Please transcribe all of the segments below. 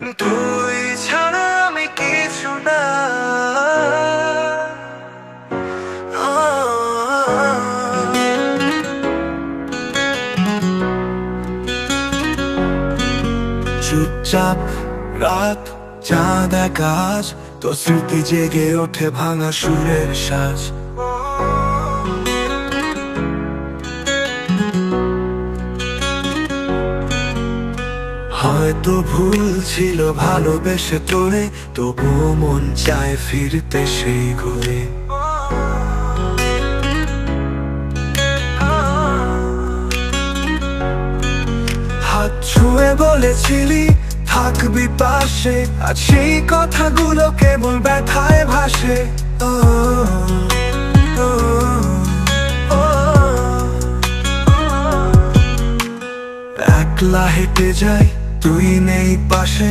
তুই ছাড়া আমি কিছু না। চুপচাপ রাত, চাঁদ আকাশ, তো স্মৃতি জেগে ওঠে ভাঙা সুরের সাজ। হয়তো ভুল ছিল ভালোবেসে তোরে, তবুও মন চায় ফিরতে সেই ঘুরে। হাত ছুঁয়ে বলেছিলি থাকবি পাশে, আর সেই কথাগুলো কেবল ব্যথায় ভাসে। একলা হেঁটে যাই, তুই নেই পাশে,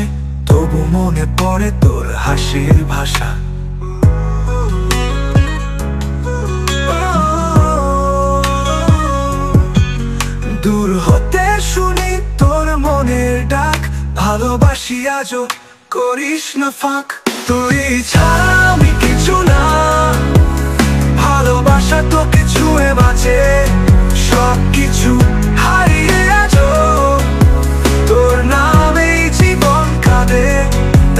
তবু মনে পড়ে তোর হাসির ভাষা। দূর হতে শুনি তোর মনের ডাক, ভালোবাসি আজও করিস না ফাঁক। তুই ছাড়া আমি কিছু না, ভালোবাসা তোকে ছুঁয়ে বাঁচে। সব কিছু হারিয়ে আজও তোর নামেই জীবন কাঁদে।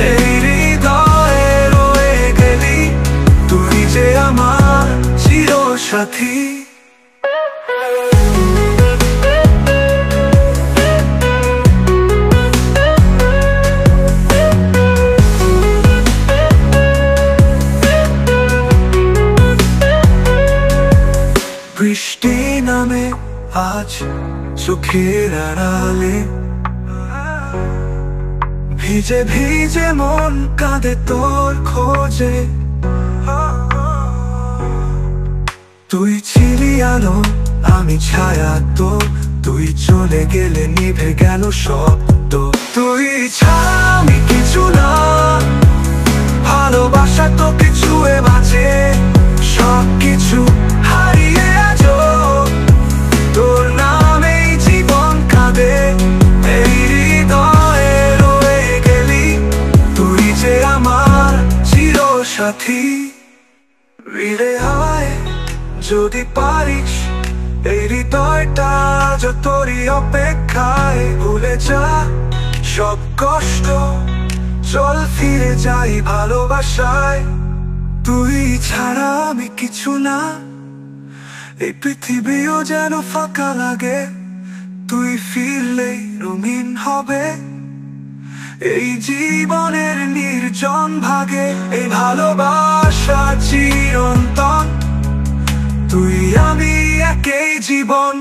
এই হৃদয়ে রয়ে গেলি, তুই যে আমার চিরসাথী। বৃষ্টি নামে আজ চোখের আড়ালে, ভিজে ভিজে মন কাঁদে তোর খোঁজে। তুই ছিলি আলো, আমি ছায়া, তো তুই চলে গেলে নিভে গেল শব্দ। তুই ছাড়া আমি কিছু না, ভালোবাসা তোকে ছুঁয়ে বাঁচে। সব কিছু হারিয়ে আজও তোর নামেই জীবন কাঁদে। এই হৃদয়ে রয়ে গেলি, তুই যে আমার চিরসাথী। ফিরে আয় যদি পারিস, এই হৃদয়টা আজ তোরই অপেক্ষায়। ভুলে যা সব কষ্ট, চল ফিরে যাই ভালোবাসায়। তুই ছাড়া আমি কিছু না, এই পৃথিবীও যেন ফাঁকা লাগে। তুই ফিরলেই রঙিন হবে এই জীবনের নির্জন ভাগে। এই ভালোবাসা চিরন্তন, তুই আমি একই জীবন।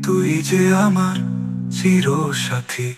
তুই যে আমার চিরসাথী।